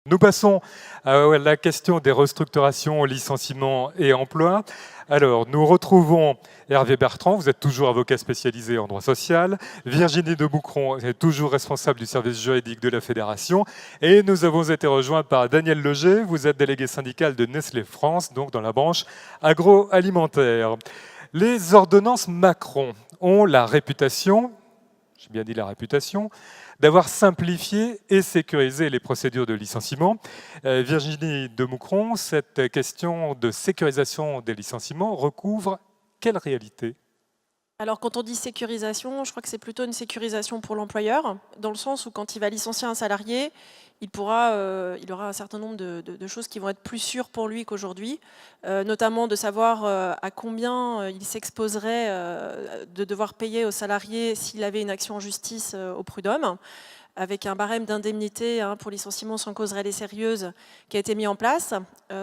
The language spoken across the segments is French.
Nous passons à la question des restructurations, licenciements et emplois. Alors, nous retrouvons Hervé Bertrand, vous êtes toujours avocat spécialisé en droit social. Virginie de Boucron est toujours responsable du service juridique de la Fédération. Et nous avons été rejoints par Daniel Leger, vous êtes délégué syndical de Nestlé France, donc dans la branche agroalimentaire. Les ordonnances Macron ont la réputation, j'ai bien dit la réputation, d'avoir simplifié et sécurisé les procédures de licenciement. Virginie de Boucron, cette question de sécurisation des licenciements recouvre quelle réalité ? Alors quand on dit sécurisation, je crois que c'est plutôt une sécurisation pour l'employeur, dans le sens où quand il va licencier un salarié, il aura un certain nombre de choses qui vont être plus sûres pour lui qu'aujourd'hui, notamment de savoir à combien il s'exposerait de devoir payer au salarié s'il avait une action en justice au prud'homme, avec un barème d'indemnité pour licenciement sans cause réelle et sérieuse qui a été mis en place.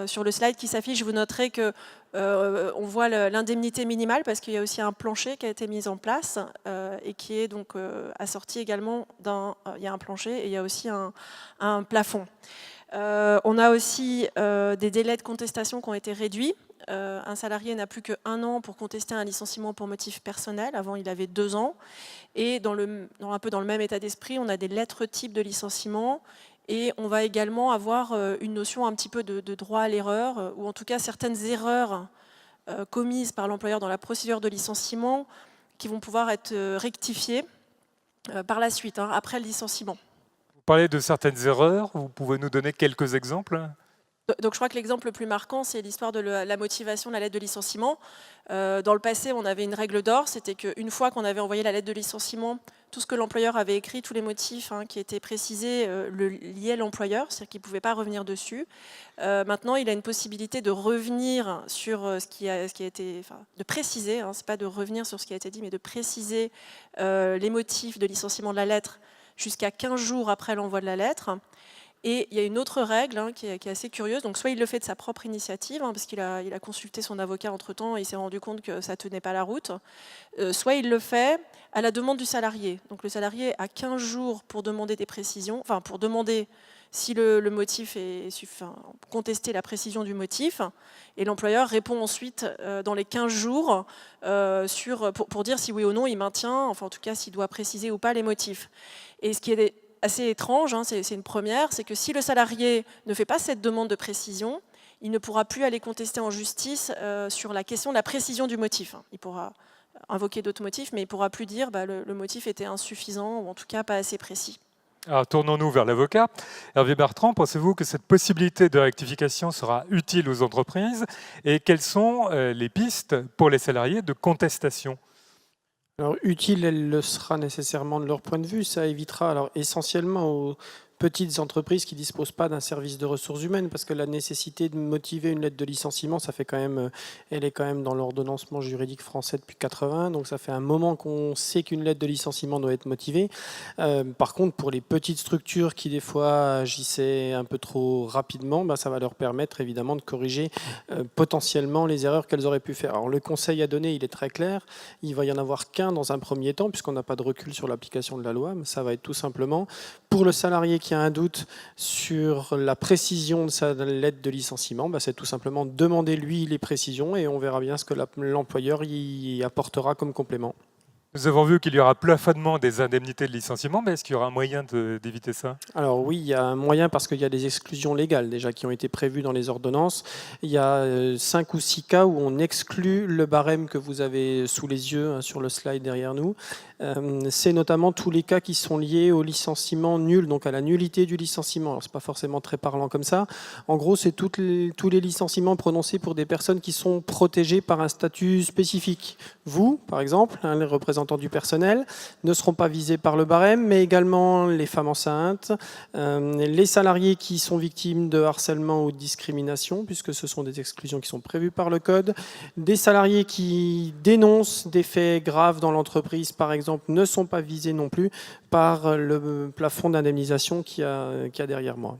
Sur le slide qui s'affiche, vous noterez que on voit l'indemnité minimale parce qu'il y a aussi un plancher qui a été mis en place et qui est donc assorti également il y a un plancher et il y a aussi un plafond. On a aussi des délais de contestation qui ont été réduits. Un salarié n'a plus qu'1 an pour contester un licenciement pour motif personnel. Avant, il avait 2 ans. Et un peu dans le même état d'esprit, on a des lettres types de licenciement. Et on va également avoir une notion un petit peu de droit à l'erreur, ou en tout cas certaines erreurs commises par l'employeur dans la procédure de licenciement qui vont pouvoir être rectifiées par la suite, après le licenciement. Vous parlez de certaines erreurs, vous pouvez nous donner quelques exemples ? Donc je crois que l'exemple le plus marquant, c'est l'histoire de la motivation de la lettre de licenciement. Dans le passé, on avait une règle d'or, c'était qu'une fois qu'on avait envoyé la lettre de licenciement, tout ce que l'employeur avait écrit, tous les motifs qui étaient précisés, le liaient l'employeur, c'est-à-dire qu'il ne pouvait pas revenir dessus. Maintenant, il a une possibilité de revenir sur ce qui a été, de préciser, c'est pas de revenir sur ce qui a été dit, mais de préciser les motifs de licenciement de la lettre jusqu'à 15 jours après l'envoi de la lettre. Et il y a une autre règle qui est assez curieuse. Donc, soit il le fait de sa propre initiative, parce qu'il a consulté son avocat entre-temps et il s'est rendu compte que ça ne tenait pas la route. Soit il le fait à la demande du salarié. Donc, le salarié a 15 jours pour demander des précisions, pour demander si le motif est contester la précision du motif. Et l'employeur répond ensuite dans les 15 jours pour dire si oui ou non il maintient, en tout cas s'il doit préciser ou pas les motifs. Et ce qui est assez étrange, c'est une première, c'est que si le salarié ne fait pas cette demande de précision, il ne pourra plus aller contester en justice sur la question de la précision du motif. Il pourra invoquer d'autres motifs, mais il ne pourra plus dire le motif était insuffisant ou en tout cas pas assez précis. Alors tournons-nous vers l'avocat. Hervé Bertrand, pensez-vous que cette possibilité de rectification sera utile aux entreprises et quelles sont les pistes pour les salariés de contestation ? Alors, utile, elle le sera nécessairement de leur point de vue. Ça évitera alors essentiellement aux petites entreprises qui ne disposent pas d'un service de ressources humaines, parce que la nécessité de motiver une lettre de licenciement, elle est quand même dans l'ordonnancement juridique français depuis 80, donc ça fait un moment qu'on sait qu'une lettre de licenciement doit être motivée. Par contre, pour les petites structures qui des fois agissaient un peu trop rapidement, ça va leur permettre évidemment de corriger potentiellement les erreurs qu'elles auraient pu faire. Alors le conseil à donner, il est très clair, il va y en avoir qu'un dans un premier temps, puisqu'on n'a pas de recul sur l'application de la loi, mais ça va être tout simplement pour le salarié qui a un doute sur la précision de sa lettre de licenciement, c'est tout simplement demander lui les précisions et on verra bien ce que l'employeur y apportera comme complément. Nous avons vu qu'il y aura plafonnement des indemnités de licenciement, mais est-ce qu'il y aura un moyen d'éviter ça ? Alors oui, il y a un moyen parce qu'il y a des exclusions légales déjà qui ont été prévues dans les ordonnances. Il y a 5 ou 6 cas où on exclut le barème que vous avez sous les yeux sur le slide derrière nous. C'est notamment tous les cas qui sont liés au licenciement nul, donc à la nullité du licenciement. Alors c'est pas forcément très parlant comme ça. En gros, c'est tous les licenciements prononcés pour des personnes qui sont protégées par un statut spécifique. Vous, par exemple, les représentants du personnel ne seront pas visés par le barème, mais également les femmes enceintes, les salariés qui sont victimes de harcèlement ou de discrimination, puisque ce sont des exclusions qui sont prévues par le code, des salariés qui dénoncent des faits graves dans l'entreprise, par exemple, ne sont pas visés non plus par le plafond d'indemnisation qu'il y a derrière moi.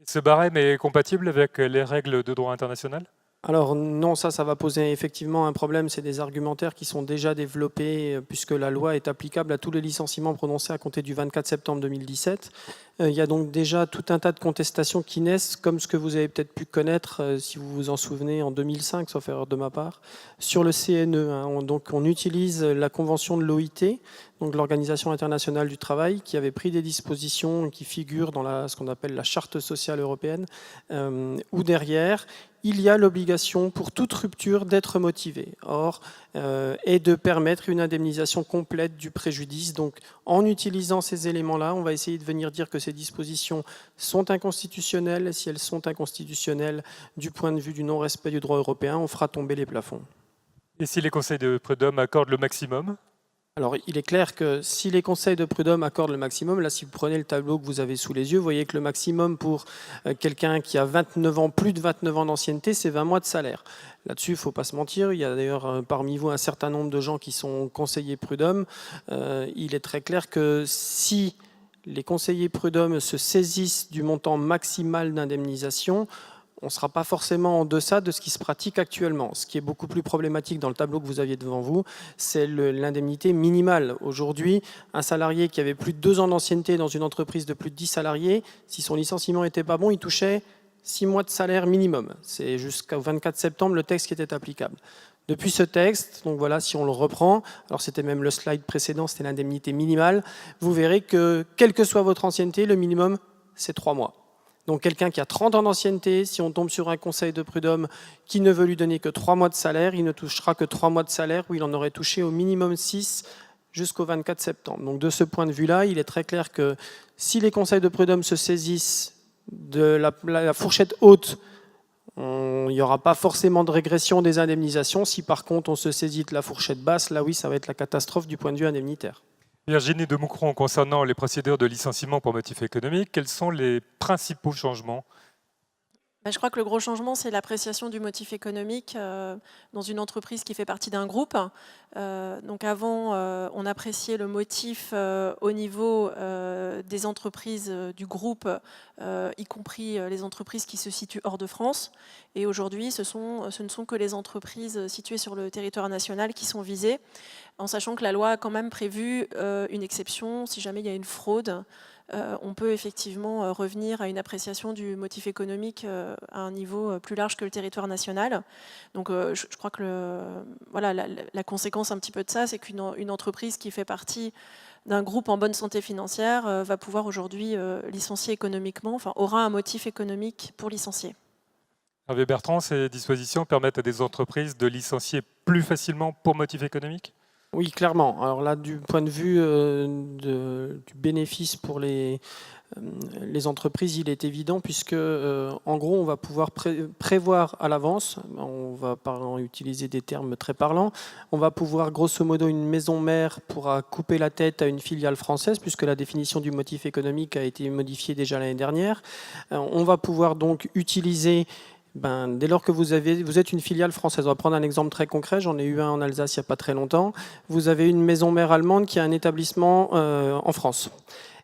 Ce barème est compatible avec les règles de droit international ? Alors non, ça va poser effectivement un problème. C'est des argumentaires qui sont déjà développés puisque la loi est applicable à tous les licenciements prononcés à compter du 24 septembre 2017. Il y a donc déjà tout un tas de contestations qui naissent, comme ce que vous avez peut-être pu connaître, si vous vous en souvenez, en 2005, sauf erreur de ma part, sur le CNE. Donc on utilise la convention de l'OIT, donc l'Organisation internationale du travail, qui avait pris des dispositions qui figurent dans ce qu'on appelle la Charte sociale européenne, où derrière, il y a l'obligation pour toute rupture d'être motivée. Or, et de permettre une indemnisation complète du préjudice. Donc, en utilisant ces éléments-là, on va essayer de venir dire que ces dispositions sont inconstitutionnelles. Si elles sont inconstitutionnelles du point de vue du non-respect du droit européen, on fera tomber les plafonds. Et si les conseils de prud'homme accordent le maximum? Alors, il est clair que si les conseils de prud'homme accordent le maximum, là, si vous prenez le tableau que vous avez sous les yeux, vous voyez que le maximum pour quelqu'un qui a 29 ans, plus de 29 ans d'ancienneté, c'est 20 mois de salaire. Là-dessus, il ne faut pas se mentir. Il y a d'ailleurs parmi vous un certain nombre de gens qui sont conseillers prud'homme. Il est très clair que si les conseillers prud'homme se saisissent du montant maximal d'indemnisation, on ne sera pas forcément en deçà de ce qui se pratique actuellement. Ce qui est beaucoup plus problématique dans le tableau que vous aviez devant vous, c'est l'indemnité minimale. Aujourd'hui, un salarié qui avait plus de 2 ans d'ancienneté dans une entreprise de plus de 10 salariés, si son licenciement n'était pas bon, il touchait 6 mois de salaire minimum. C'est jusqu'au 24 septembre le texte qui était applicable. Depuis ce texte, donc voilà, si on le reprend, alors c'était même le slide précédent, c'était l'indemnité minimale, vous verrez que, quelle que soit votre ancienneté, le minimum, c'est 3 mois. Donc quelqu'un qui a 30 ans d'ancienneté, si on tombe sur un conseil de prud'homme qui ne veut lui donner que 3 mois de salaire, il ne touchera que 3 mois de salaire où il en aurait touché au minimum 6 jusqu'au 24 septembre. Donc de ce point de vue-là, il est très clair que si les conseils de prud'homme se saisissent de la fourchette haute, il n'y aura pas forcément de régression des indemnisations. Si par contre on se saisit de la fourchette basse, là oui, ça va être la catastrophe du point de vue indemnitaire. Virginie de Moucron, concernant les procédures de licenciement pour motif économique, quels sont les principaux changements? Je crois que le gros changement, c'est l'appréciation du motif économique dans une entreprise qui fait partie d'un groupe. Donc avant, on appréciait le motif au niveau des entreprises du groupe, y compris les entreprises qui se situent hors de France. Et aujourd'hui, ce ne sont que les entreprises situées sur le territoire national qui sont visées, en sachant que la loi a quand même prévu une exception si jamais il y a une fraude. On peut effectivement revenir à une appréciation du motif économique à un niveau plus large que le territoire national. Donc je crois que voilà, la conséquence un petit peu de ça, c'est qu'une entreprise qui fait partie d'un groupe en bonne santé financière va pouvoir aujourd'hui licencier économiquement, enfin aura un motif économique pour licencier. Hervé Bertrand, ces dispositions permettent à des entreprises de licencier plus facilement pour motif économique? Oui, clairement. Alors là, du point de vue du bénéfice pour les entreprises, il est évident puisque, en gros, on va pouvoir prévoir à l'avance, on va utiliser des termes très parlants, on va pouvoir, grosso modo, une maison mère pourra couper la tête à une filiale française puisque la définition du motif économique a été modifiée déjà l'année dernière. On va pouvoir donc utiliser... dès lors que vous êtes une filiale française, on va prendre un exemple très concret, j'en ai eu un en Alsace il n'y a pas très longtemps, vous avez une maison mère allemande qui a un établissement en France.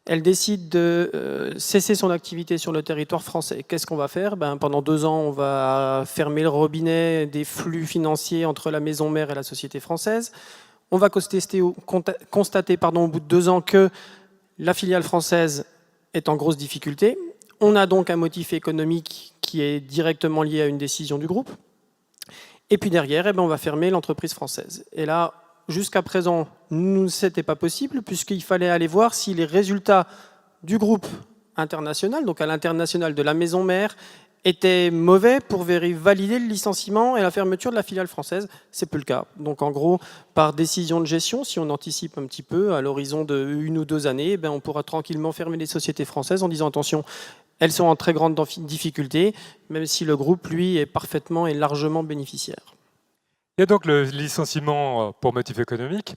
Elle décide de cesser son activité sur le territoire français. Qu'est-ce qu'on va faire? Pendant 2 ans, on va fermer le robinet des flux financiers entre la maison mère et la société française. On va constater au bout de 2 ans que la filiale française est en grosse difficulté. On a donc un motif économique qui est directement lié à une décision du groupe. Et puis derrière, on va fermer l'entreprise française. Et là, jusqu'à présent, ce n'était pas possible puisqu'il fallait aller voir si les résultats du groupe international, donc à l'international de la maison mère, étaient mauvais pour valider le licenciement et la fermeture de la filiale française. C'est plus le cas. Donc en gros, par décision de gestion, si on anticipe un petit peu, à l'horizon de 1 ou 2 années, on pourra tranquillement fermer les sociétés françaises en disant attention, elles sont en très grande difficulté, même si le groupe, lui, est parfaitement et largement bénéficiaire. Il y a donc le licenciement pour motif économique,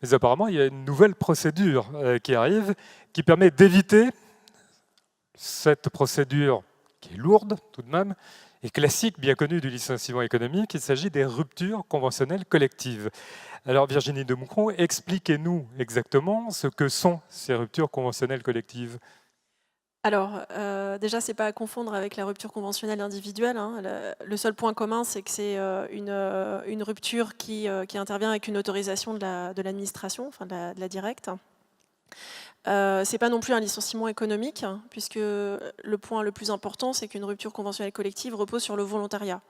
mais apparemment il y a une nouvelle procédure qui arrive, qui permet d'éviter cette procédure qui est lourde tout de même, et classique, bien connue du licenciement économique. Il s'agit des ruptures conventionnelles collectives. Alors Virginie de Moucron, expliquez-nous exactement ce que sont ces ruptures conventionnelles collectives. Alors, déjà, c'est pas à confondre avec la rupture conventionnelle individuelle. Le seul point commun, c'est que c'est une rupture qui intervient avec une autorisation de l'administration, enfin de la directe. Ce n'est pas non plus un licenciement économique, hein, puisque le point le plus important, c'est qu'une rupture conventionnelle collective repose sur le volontariat.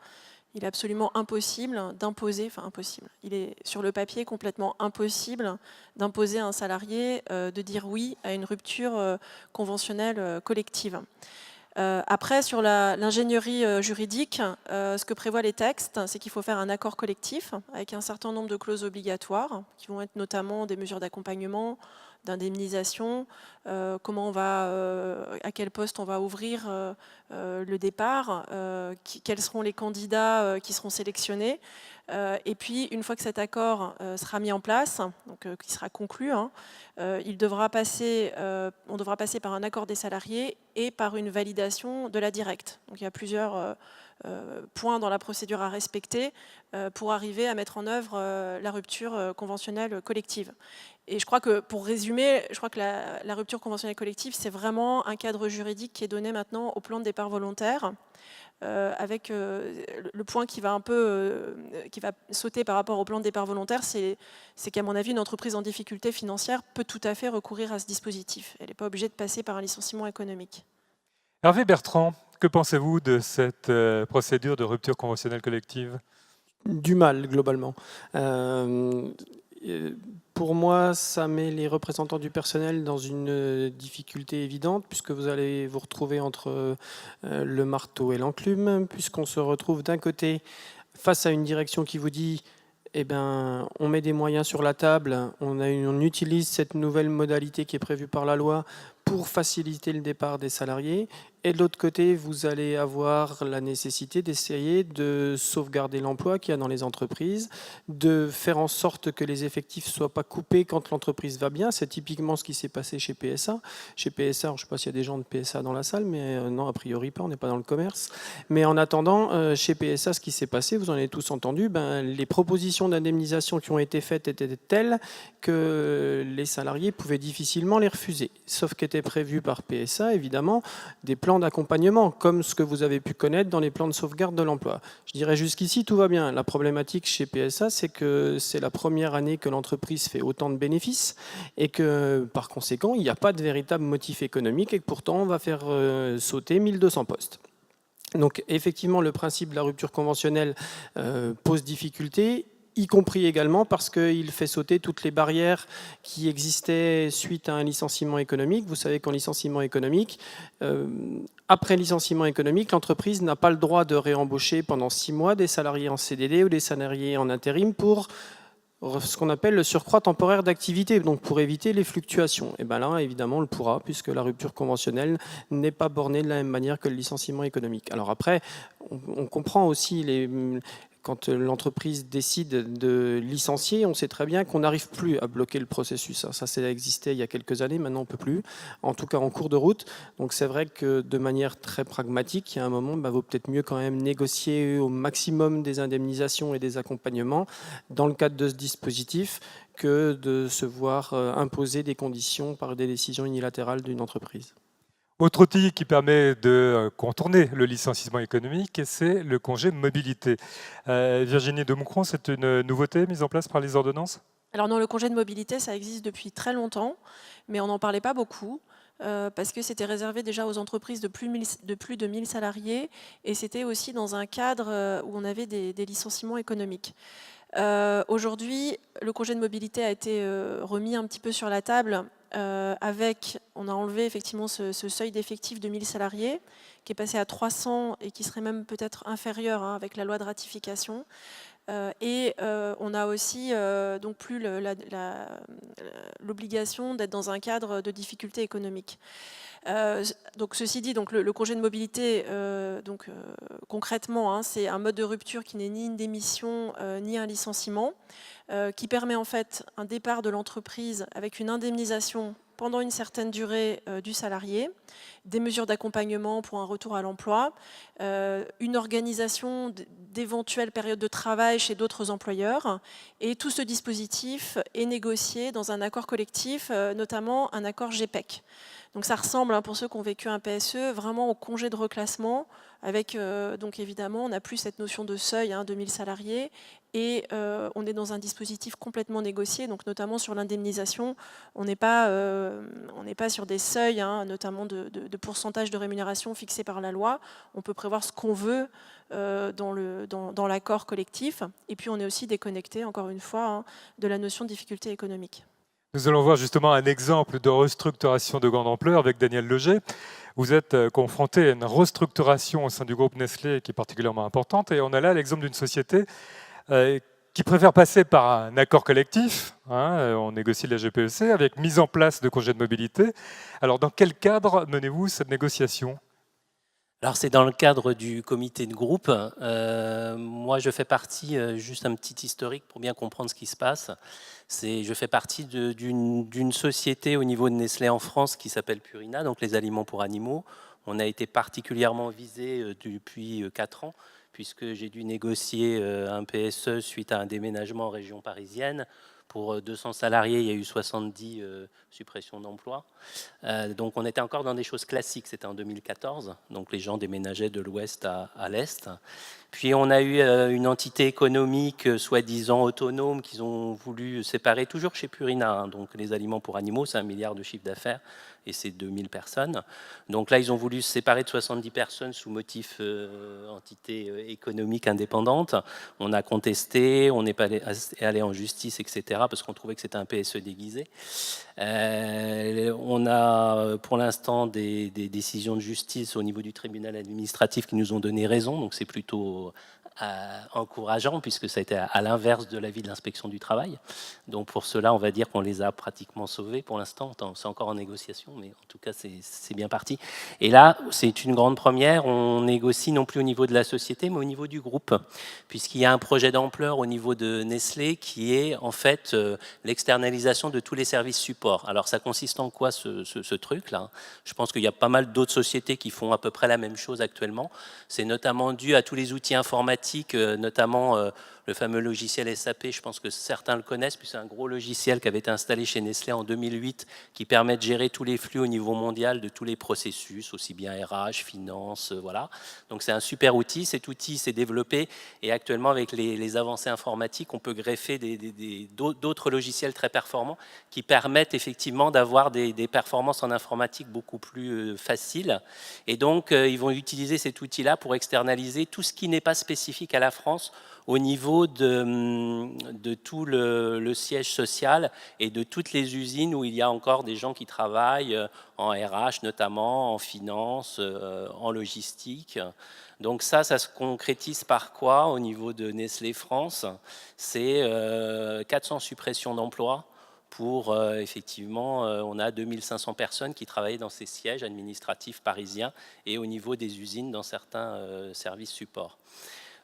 Il est absolument impossible d'imposer, enfin impossible, il est sur le papier complètement impossible d'imposer à un salarié de dire oui à une rupture conventionnelle collective. Après, sur l'ingénierie juridique, ce que prévoient les textes, c'est qu'il faut faire un accord collectif avec un certain nombre de clauses obligatoires, qui vont être notamment des mesures d'accompagnement, d'indemnisation, à quel poste on va ouvrir le départ, quels seront les candidats qui seront sélectionnés. Et puis, une fois que cet accord sera mis en place, donc qui sera conclu, hein, on devra passer par un accord des salariés et par une validation de la directe. Donc il y a plusieurs points dans la procédure à respecter pour arriver à mettre en œuvre la rupture conventionnelle collective. Et je crois que, pour résumer, je crois que la rupture conventionnelle collective, c'est vraiment un cadre juridique qui est donné maintenant au plan de départ volontaire, avec le point qui va sauter par rapport au plan de départ volontaire, c'est qu'à mon avis, une entreprise en difficulté financière peut tout à fait recourir à ce dispositif. Elle n'est pas obligée de passer par un licenciement économique. Hervé Bertrand, que pensez-vous de cette procédure de rupture conventionnelle collective? Du mal, globalement. Pour moi, ça met les représentants du personnel dans une difficulté évidente, puisque vous allez vous retrouver entre le marteau et l'enclume, puisqu'on se retrouve d'un côté face à une direction qui vous dit eh ben, on met des moyens sur la table, on utilise cette nouvelle modalité qui est prévue par la loi pour faciliter le départ des salariés. Et de l'autre côté, vous allez avoir la nécessité d'essayer de sauvegarder l'emploi qu'il y a dans les entreprises, de faire en sorte que les effectifs ne soient pas coupés quand l'entreprise va bien. C'est typiquement ce qui s'est passé chez PSA. Chez PSA, je ne sais pas s'il y a des gens de PSA dans la salle, mais non, a priori pas, on n'est pas dans le commerce. Mais en attendant, chez PSA, ce qui s'est passé, vous en avez tous entendu, les propositions d'indemnisation qui ont été faites étaient telles que les salariés pouvaient difficilement les refuser. Sauf qu'étaient prévus par PSA, évidemment, des plans d'accompagnement, comme ce que vous avez pu connaître dans les plans de sauvegarde de l'emploi. Je dirais jusqu'ici, tout va bien. La problématique chez PSA, c'est que c'est la première année que l'entreprise fait autant de bénéfices et que, par conséquent, il n'y a pas de véritable motif économique et que pourtant, on va faire sauter 1200 postes. Donc, effectivement, le principe de la rupture conventionnelle pose difficulté, y compris également parce qu'il fait sauter toutes les barrières qui existaient suite à un licenciement économique. Vous savez qu'en licenciement économique, après licenciement économique, l'entreprise n'a pas le droit de réembaucher pendant 6 mois des salariés en CDD ou des salariés en intérim pour ce qu'on appelle le surcroît temporaire d'activité, donc pour éviter les fluctuations. Et bien là, évidemment, on le pourra, puisque la rupture conventionnelle n'est pas bornée de la même manière que le licenciement économique. Alors après, on comprend aussi quand l'entreprise décide de licencier, on sait très bien qu'on n'arrive plus à bloquer le processus. Ça existait il y a quelques années, maintenant on ne peut plus, en tout cas en cours de route. Donc c'est vrai que de manière très pragmatique, il y a un moment, il vaut peut-être mieux quand même négocier au maximum des indemnisations et des accompagnements dans le cadre de ce dispositif que de se voir imposer des conditions par des décisions unilatérales d'une entreprise. Autre outil qui permet de contourner le licenciement économique, c'est le congé de mobilité. Virginie de Moucron, c'est une nouveauté mise en place par les ordonnances? Alors non, le congé de mobilité, ça existe depuis très longtemps, mais on n'en parlait pas beaucoup, parce que c'était réservé déjà aux entreprises de plus de 1000 salariés, et c'était aussi dans un cadre où on avait des licenciements économiques. Aujourd'hui, le congé de mobilité a été remis un petit peu sur la table, on a enlevé effectivement ce seuil d'effectif de 1000 salariés, qui est passé à 300 et qui serait même peut-être inférieur avec la loi de ratification. On a aussi donc plus l'obligation d'être dans un cadre de difficulté économique. Donc ceci dit, donc le congé de mobilité, concrètement, c'est un mode de rupture qui n'est ni une démission ni un licenciement, qui permet en fait un départ de l'entreprise avec une indemnisation pendant une certaine durée du salarié, des mesures d'accompagnement pour un retour à l'emploi, une organisation d'éventuelles périodes de travail chez d'autres employeurs, et tout ce dispositif est négocié dans un accord collectif, notamment un accord GPEC. Donc ça ressemble, pour ceux qui ont vécu un PSE, vraiment au congé de reclassement, avec donc évidemment on n'a plus cette notion de seuil, 2000 salariés, et on est dans un dispositif complètement négocié, donc notamment sur l'indemnisation, on n'est pas sur des seuils, notamment de pourcentage de rémunération fixés par la loi. On peut prévoir ce qu'on veut dans l'accord collectif, et puis on est aussi déconnecté, encore une fois, de la notion de difficulté économique. Nous allons voir justement un exemple de restructuration de grande ampleur avec Daniel Leger. Vous êtes confronté à une restructuration au sein du groupe Nestlé qui est particulièrement importante, et on a là l'exemple d'une société qui préfère passer par un accord collectif, on négocie la GPEC, avec mise en place de congés de mobilité. Alors dans quel cadre menez-vous cette négociation ? Alors c'est dans le cadre du comité de groupe. Moi je fais partie, juste un petit historique pour bien comprendre ce qui se passe. Je fais partie d'une société au niveau de Nestlé en France qui s'appelle Purina, donc les aliments pour animaux. On a été particulièrement visé depuis 4 ans, puisque j'ai dû négocier un PSE suite à un déménagement en région parisienne. Pour 200 salariés, il y a eu 70 suppressions d'emplois. Donc on était encore dans des choses classiques, c'était en 2014. Donc les gens déménageaient de l'ouest à l'est. Puis on a eu une entité économique soi-disant autonome qu'ils ont voulu séparer, toujours chez Purina. Donc les aliments pour animaux, c'est 1 milliard de chiffre d'affaires et c'est 2000 personnes. Donc là, ils ont voulu se séparer de 70 personnes sous motif entité économique indépendante. On a contesté, on n'est pas allé en justice, etc., parce qu'on trouvait que c'était un PSE déguisé. On a pour l'instant des décisions de justice au niveau du tribunal administratif qui nous ont donné raison, donc c'est plutôt encourageant puisque ça a été à l'inverse de l'avis de l'inspection du travail. Donc pour cela, on va dire qu'on les a pratiquement sauvés pour l'instant. C'est encore en négociation, mais en tout cas, c'est bien parti. Et là, c'est une grande première. On négocie non plus au niveau de la société, mais au niveau du groupe, puisqu'il y a un projet d'ampleur au niveau de Nestlé qui est en fait l'externalisation de tous les services supports. Alors ça consiste en quoi ce truc-là ? Je pense qu'il y a pas mal d'autres sociétés qui font à peu près la même chose actuellement. C'est notamment dû à tous les outils informatiques, notamment le fameux logiciel SAP, je pense que certains le connaissent, puis c'est un gros logiciel qui avait été installé chez Nestlé en 2008, qui permet de gérer tous les flux au niveau mondial de tous les processus, aussi bien RH, finance, voilà. Donc c'est un super outil. Cet outil s'est développé et actuellement avec les avancées informatiques, on peut greffer d'autres logiciels très performants qui permettent effectivement d'avoir des performances en informatique beaucoup plus faciles. Et donc ils vont utiliser cet outil-là pour externaliser tout ce qui n'est pas spécifique à la France au niveau de tout le siège social et de toutes les usines où il y a encore des gens qui travaillent en RH notamment, en finance, en logistique. Donc ça se concrétise par quoi au niveau de Nestlé France ? C'est 400 suppressions d'emplois. Pour effectivement, on a 2500 personnes qui travaillent dans ces sièges administratifs parisiens et au niveau des usines dans certains services supports.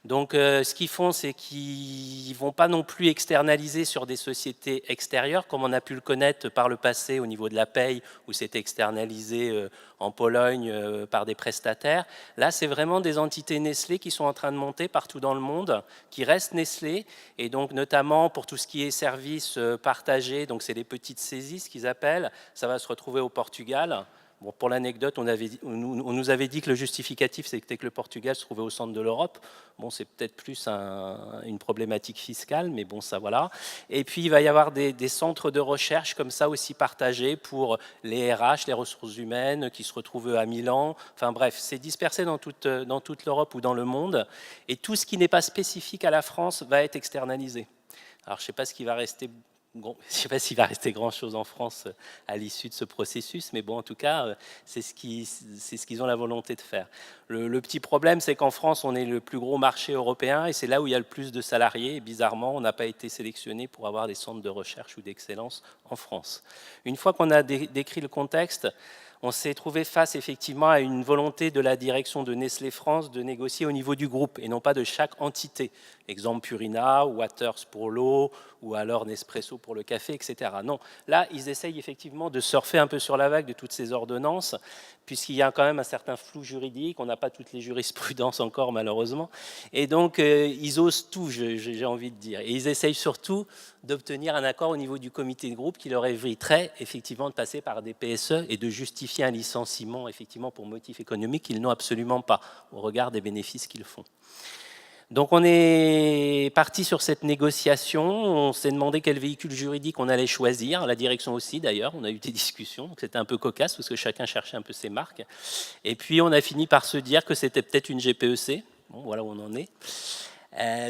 Donc ce qu'ils font, c'est qu'ils ne vont pas non plus externaliser sur des sociétés extérieures, comme on a pu le connaître par le passé au niveau de la paye, où c'était externalisé en Pologne par des prestataires. Là, c'est vraiment des entités Nestlé qui sont en train de monter partout dans le monde, qui restent Nestlé, et donc notamment pour tout ce qui est services partagés, donc c'est les petites saisies, ce qu'ils appellent, ça va se retrouver au Portugal. Bon, pour l'anecdote, on nous avait dit que le justificatif, c'était que le Portugal se trouvait au centre de l'Europe. Bon, c'est peut-être plus une problématique fiscale, mais bon, ça voilà. Et puis, il va y avoir des centres de recherche comme ça aussi partagés pour les RH, les ressources humaines, qui se retrouvent à Milan. Enfin bref, c'est dispersé dans toute l'Europe ou dans le monde. Et tout ce qui n'est pas spécifique à la France va être externalisé. Alors, je ne sais pas ce qui va rester... Je ne sais pas s'il va rester grand-chose en France à l'issue de ce processus, mais bon, en tout cas, c'est ce qu'ils ont la volonté de faire. Le petit problème, c'est qu'en France, on est le plus gros marché européen et c'est là où il y a le plus de salariés. Et bizarrement, on n'a pas été sélectionné pour avoir des centres de recherche ou d'excellence en France. Une fois qu'on a décrit le contexte, on s'est trouvé face effectivement à une volonté de la direction de Nestlé France de négocier au niveau du groupe et non pas de chaque entité. Exemple Purina, Waters pour l'eau, ou alors Nespresso pour le café, etc. Non, là, ils essayent effectivement de surfer un peu sur la vague de toutes ces ordonnances, puisqu'il y a quand même un certain flou juridique, on n'a pas toutes les jurisprudences encore malheureusement, et donc ils osent tout, j'ai envie de dire. Et ils essayent surtout d'obtenir un accord au niveau du comité de groupe qui leur éviterait effectivement de passer par des PSE et de justifier justifier un licenciement effectivement pour motif économique qu'ils n'ont absolument pas au regard des bénéfices qu'ils font. Donc on est parti sur cette négociation, on s'est demandé quel véhicule juridique on allait choisir, la direction aussi d'ailleurs, on a eu des discussions, donc c'était un peu cocasse parce que chacun cherchait un peu ses marques. Et puis on a fini par se dire que c'était peut-être une GPEC, bon voilà où on en est.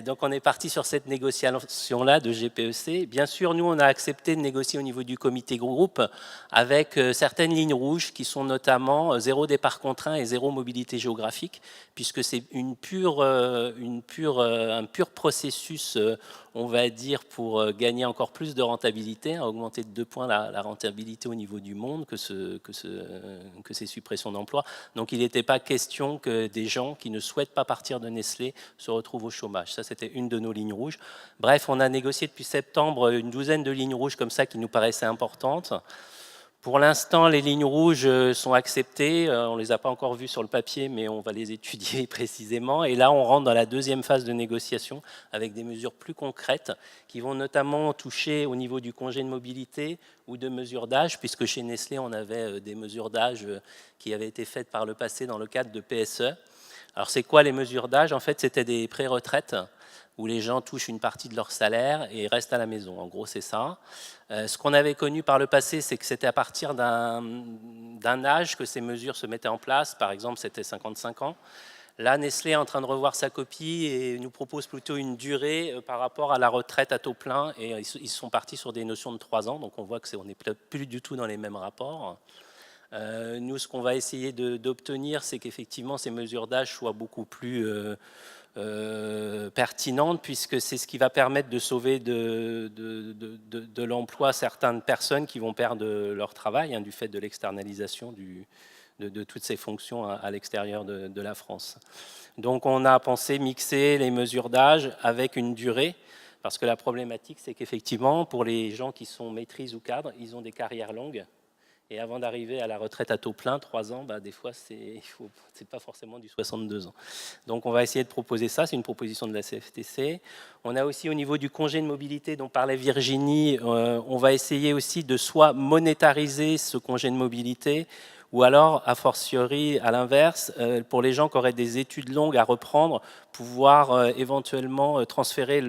Donc on est parti sur cette négociation-là de GPEC. Bien sûr, nous, on a accepté de négocier au niveau du comité groupe avec certaines lignes rouges qui sont notamment zéro départ contraint et zéro mobilité géographique, puisque c'est un pur processus, on va dire, pour gagner encore plus de rentabilité, augmenter de 2 points la rentabilité au niveau du monde que ces suppressions d'emplois. Donc il n'était pas question que des gens qui ne souhaitent pas partir de Nestlé se retrouvent au chômage. Ça, c'était une de nos lignes rouges. Bref, on a négocié depuis septembre une douzaine de lignes rouges comme ça qui nous paraissaient importantes. Pour l'instant, les lignes rouges sont acceptées. On ne les a pas encore vues sur le papier, mais on va les étudier précisément. Et là, on rentre dans la deuxième phase de négociation avec des mesures plus concrètes qui vont notamment toucher au niveau du congé de mobilité ou de mesures d'âge, puisque chez Nestlé, on avait des mesures d'âge qui avaient été faites par le passé dans le cadre de PSE. Alors, c'est quoi les mesures d'âge? En fait, c'était des pré-retraites où les gens touchent une partie de leur salaire et restent à la maison. En gros, c'est ça. Ce qu'on avait connu par le passé, c'est que c'était à partir d'un âge que ces mesures se mettaient en place. Par exemple, c'était 55 ans. Là, Nestlé est en train de revoir sa copie et nous propose plutôt une durée par rapport à la retraite à taux plein. Et ils sont partis sur des notions de 3 ans. Donc, on voit qu'on n'est plus du tout dans les mêmes rapports. Nous, ce qu'on va essayer d'obtenir, c'est qu'effectivement, ces mesures d'âge soient beaucoup plus pertinentes, puisque c'est ce qui va permettre de sauver de l'emploi certaines personnes qui vont perdre leur travail du fait de l'externalisation de toutes ces fonctions à l'extérieur de la France. Donc, on a pensé mixer les mesures d'âge avec une durée, parce que la problématique, c'est qu'effectivement, pour les gens qui sont maîtrises ou cadres, ils ont des carrières longues. Et avant d'arriver à la retraite à taux plein, 3 ans, des fois, c'est pas forcément du 62 ans. Donc, on va essayer de proposer ça. C'est une proposition de la CFTC. On a aussi, au niveau du congé de mobilité dont parlait Virginie, on va essayer aussi de soit monétariser ce congé de mobilité, ou alors, a fortiori, à l'inverse, pour les gens qui auraient des études longues à reprendre, pouvoir éventuellement transférer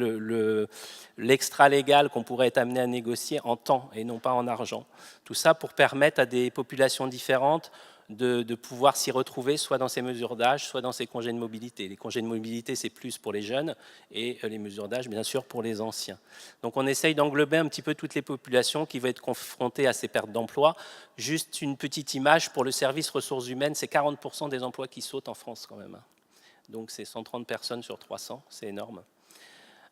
l'extra-légal qu'on pourrait être amené à négocier en temps et non pas en argent. Tout ça pour permettre à des populations différentes de pouvoir s'y retrouver, soit dans ces mesures d'âge, soit dans ces congés de mobilité. Les congés de mobilité, c'est plus pour les jeunes, et les mesures d'âge, bien sûr, pour les anciens. Donc on essaye d'englober un petit peu toutes les populations qui vont être confrontées à ces pertes d'emploi. Juste une petite image, pour le service ressources humaines, c'est 40% des emplois qui sautent en France quand même. Donc c'est 130 personnes sur 300, c'est énorme.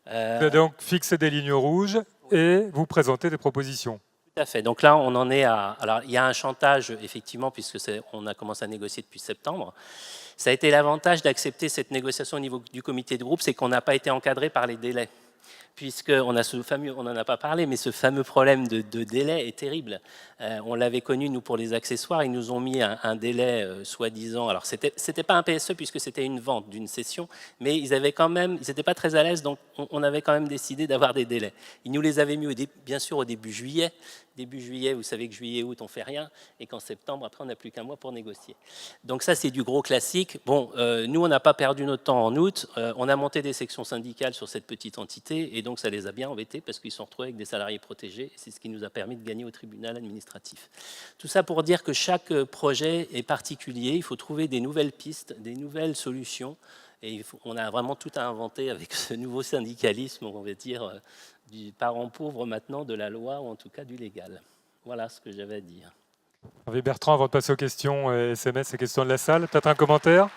Vous avez donc fixé des lignes rouges et vous présentez des propositions. Tout à fait. Donc là, on en est à... Alors, il y a un chantage, effectivement, puisque on a commencé à négocier depuis septembre. Ça a été l'avantage d'accepter cette négociation au niveau du comité de groupe, c'est qu'on n'a pas été encadré par les délais. Puisqu'on a ce fameux, on n'en a pas parlé, mais ce fameux problème de délai est terrible. On l'avait connu, nous, pour les accessoires. Ils nous ont mis un délai soi-disant. Alors, c'était pas un PSE puisque c'était une vente d'une session, mais ils n'étaient pas très à l'aise, donc on avait quand même décidé d'avoir des délais. Ils nous les avaient mis, bien sûr, au début juillet. Début juillet, vous savez que juillet-août, on fait rien, et qu'en septembre, après, on n'a plus qu'un mois pour négocier. Donc ça, c'est du gros classique. Bon, nous, on n'a pas perdu notre temps en août. On a monté des sections syndicales sur cette petite entité, et donc ça les a bien embêtés parce qu'ils se sont retrouvés avec des salariés protégés. C'est ce qui nous a permis de gagner au tribunal administratif. Tout ça pour dire que chaque projet est particulier. Il faut trouver des nouvelles pistes, des nouvelles solutions. Et on a vraiment tout à inventer avec ce nouveau syndicalisme, on va dire, du parent pauvre maintenant de la loi, ou en tout cas du légal. Voilà ce que j'avais à dire. Hervé Bertrand, avant de passer aux questions SMS et questions de la salle, peut-être un commentaire?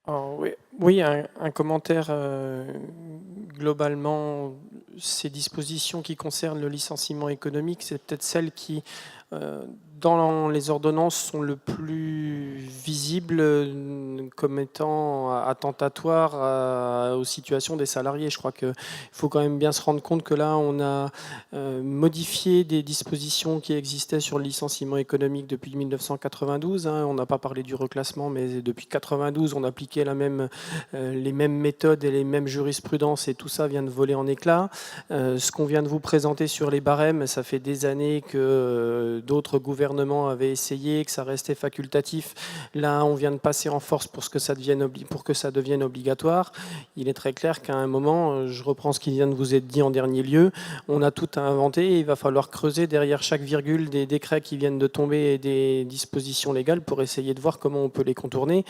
Alors, oui, un commentaire. Globalement, ces dispositions qui concernent le licenciement économique, c'est peut-être celles qui dans les ordonnances sont le plus visibles comme étant attentatoires aux situations des salariés. Je crois qu'il faut quand même bien se rendre compte que là, on a modifié des dispositions qui existaient sur le licenciement économique depuis 1992. On n'a pas parlé du reclassement, mais depuis 1992, on appliquait les mêmes méthodes et les mêmes jurisprudences, et tout ça vient de voler en éclats. Ce qu'on vient de vous présenter sur les barèmes, ça fait des années que d'autres gouvernements avaient essayé, que ça restait facultatif. Là, on vient de passer en force pour que ça devienne obligatoire. Il est très clair qu'à un moment, je reprends ce qui vient de vous être dit en dernier lieu, on a tout à inventer et il va falloir creuser derrière chaque virgule des décrets qui viennent de tomber et des dispositions légales pour essayer de voir comment on peut les contourner.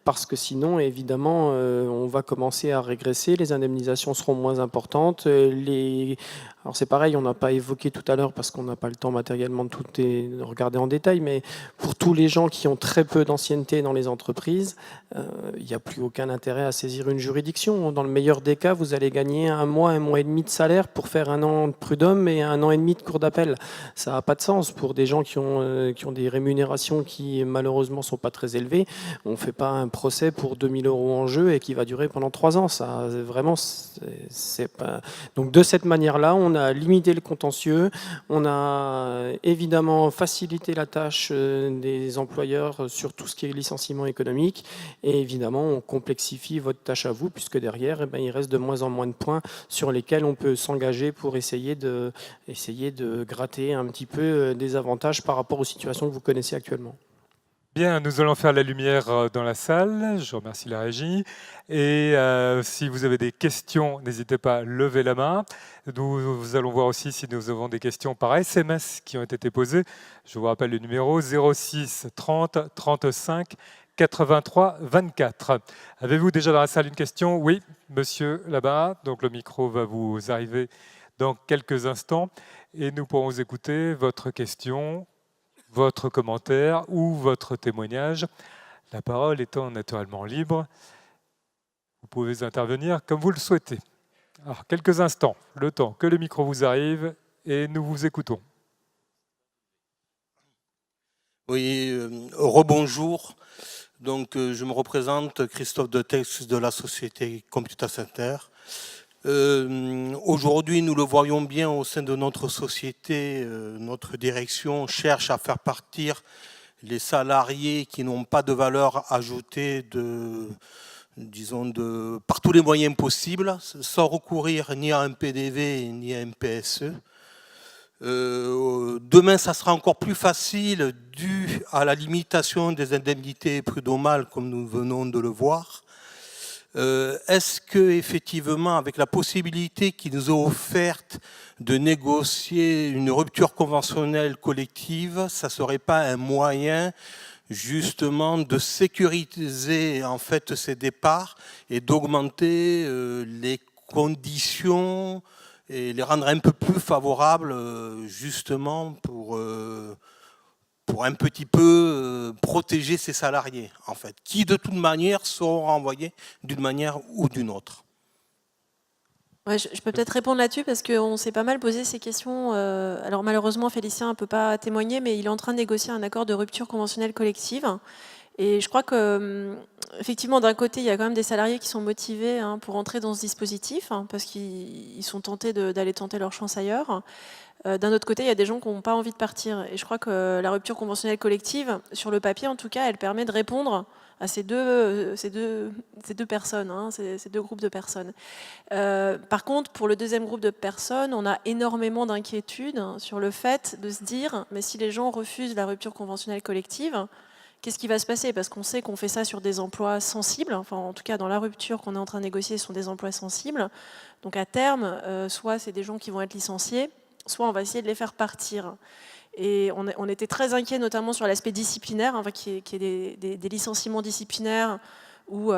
Parce que sinon, évidemment, on va commencer à régresser, les indemnisations seront moins importantes. Alors c'est pareil, on n'a pas évoqué tout à l'heure parce qu'on n'a pas le temps matériellement de tout regarder en détail, mais pour tous les gens qui ont très peu d'ancienneté dans les entreprises, il n'y a plus aucun intérêt à saisir une juridiction. Dans le meilleur des cas, vous allez gagner un mois et demi de salaire pour faire 1 an de prud'homme et 1 an et demi de cour d'appel. Ça n'a pas de sens pour des gens qui ont des rémunérations qui malheureusement ne sont pas très élevées. On ne fait pas un procès pour 2 000 € en jeu et qui va durer pendant 3 ans. Ça, vraiment, c'est pas... Donc de cette manière-là, on a limité le contentieux, on a évidemment facilité la tâche des employeurs sur tout ce qui est licenciement économique, et évidemment on complexifie votre tâche à vous, puisque derrière il reste de moins en moins de points sur lesquels on peut s'engager pour essayer de gratter un petit peu des avantages par rapport aux situations que vous connaissez actuellement. Bien, nous allons faire la lumière dans la salle. Je remercie la régie. Et si vous avez des questions, n'hésitez pas à lever la main. Nous allons voir aussi si nous avons des questions par SMS qui ont été posées. Je vous rappelle le numéro 06 30 35 83 24. Avez-vous déjà dans la salle une question? Oui, monsieur là-bas. Donc le micro va vous arriver dans quelques instants et nous pourrons écouter votre question, votre commentaire ou votre témoignage. La parole étant naturellement libre, vous pouvez intervenir comme vous le souhaitez. Alors, quelques instants, le temps que le micro vous arrive et nous vous écoutons. Oui, rebonjour. Donc, je me représente Christophe Detex de la société Computa Center. Aujourd'hui, nous le voyons bien au sein de notre société, notre direction cherche à faire partir les salariés qui n'ont pas de valeur ajoutée par tous les moyens possibles, sans recourir ni à un PDV ni à un PSE. Demain, ça sera encore plus facile dû à la limitation des indemnités prud'homales, comme nous venons de le voir. Est-ce que effectivement, avec la possibilité qui nous est offerte de négocier une rupture conventionnelle collective, ça serait pas un moyen justement de sécuriser en fait ces départs et d'augmenter les conditions et les rendre un peu plus favorables justement pour un petit peu protéger ses salariés, en fait, qui de toute manière seront renvoyés d'une manière ou d'une autre. Ouais, je peux peut-être répondre là-dessus parce qu'on s'est pas mal posé ces questions. Alors malheureusement, Félicien ne peut pas témoigner, mais il est en train de négocier un accord de rupture conventionnelle collective. Et je crois que, effectivement, d'un côté, il y a quand même des salariés qui sont motivés pour entrer dans ce dispositif, parce qu'ils sont tentés d'aller tenter leur chance ailleurs. D'un autre côté, il y a des gens qui n'ont pas envie de partir. Et je crois que la rupture conventionnelle collective, sur le papier en tout cas, elle permet de répondre à ces deux personnes, ces deux groupes de personnes. Par contre, pour le deuxième groupe de personnes, on a énormément d'inquiétudes sur le fait de se dire, mais si les gens refusent la rupture conventionnelle collective, qu'est-ce qui va se passer? Parce qu'on sait qu'on fait ça sur des emplois sensibles, enfin en tout cas dans la rupture qu'on est en train de négocier, ce sont des emplois sensibles. Donc à terme, soit c'est des gens qui vont être licenciés, soit on va essayer de les faire partir. Et on était très inquiets notamment sur l'aspect disciplinaire, qui est des licenciements disciplinaires ou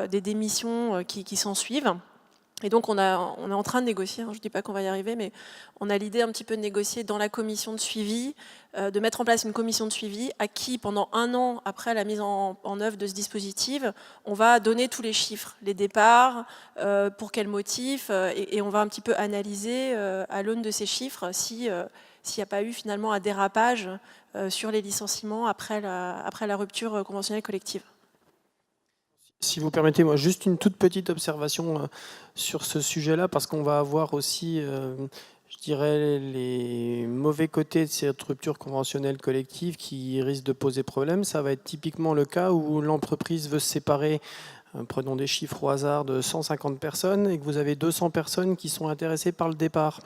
des démissions qui s'en suivent. Et donc on est en train de négocier, je ne dis pas qu'on va y arriver, mais on a l'idée un petit peu de négocier dans la commission de suivi, de mettre en place une commission de suivi à qui, pendant 1 an après la mise en œuvre de ce dispositif, on va donner tous les chiffres, les départs, pour quel motif, et on va un petit peu analyser à l'aune de ces chiffres si s'il n'y a pas eu finalement un dérapage sur les licenciements après la rupture conventionnelle collective. Si vous permettez, moi, juste une toute petite observation sur ce sujet-là, parce qu'on va avoir aussi, je dirais, les mauvais côtés de cette rupture conventionnelle collective qui risquent de poser problème. Ça va être typiquement le cas où l'entreprise veut se séparer, prenons des chiffres au hasard, de 150 personnes, et que vous avez 200 personnes qui sont intéressées par le départ.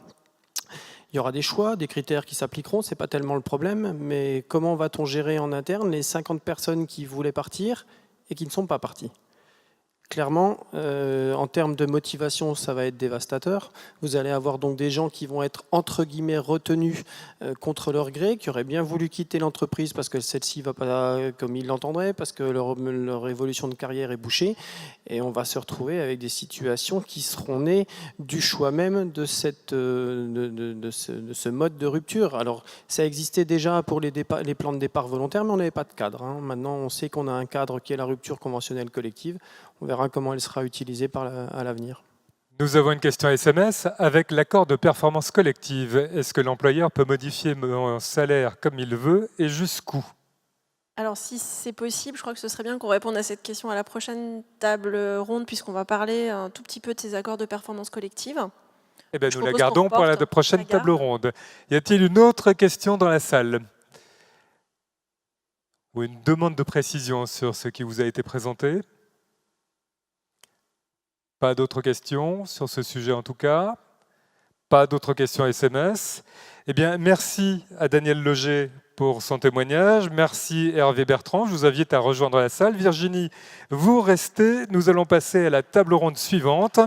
Il y aura des choix, des critères qui s'appliqueront, ce n'est pas tellement le problème, mais comment va-t-on gérer en interne les 50 personnes qui voulaient partir et qui ne sont pas partis? Clairement, en termes de motivation, ça va être dévastateur. Vous allez avoir donc des gens qui vont être entre guillemets retenus contre leur gré, qui auraient bien voulu quitter l'entreprise parce que celle-ci ne va pas comme ils l'entendraient, parce que leur évolution de carrière est bouchée. Et on va se retrouver avec des situations qui seront nées du choix même de ce mode de rupture. Alors, ça existait déjà pour les plans de départ volontaires, mais on n'avait pas de cadre. Maintenant, on sait qu'on a un cadre qui est la rupture conventionnelle collective. On verra comment elle sera utilisée à l'avenir. Nous avons une question SMS. Avec l'accord de performance collective, est-ce que l'employeur peut modifier mon salaire comme il veut et jusqu'où? Alors si c'est possible, je crois que ce serait bien qu'on réponde à cette question à la prochaine table ronde, puisqu'on va parler un tout petit peu de ces accords de performance collective. Eh bien, nous la gardons pour la prochaine table ronde. Y a-t-il une autre question dans la salle? Ou une demande de précision sur ce qui vous a été présenté? Pas d'autres questions sur ce sujet en tout cas. Pas d'autres questions SMS. Eh bien, merci à Daniel Loger pour son témoignage. Merci Hervé Bertrand. Je vous invite à rejoindre la salle. Virginie, vous restez. Nous allons passer à la table ronde suivante.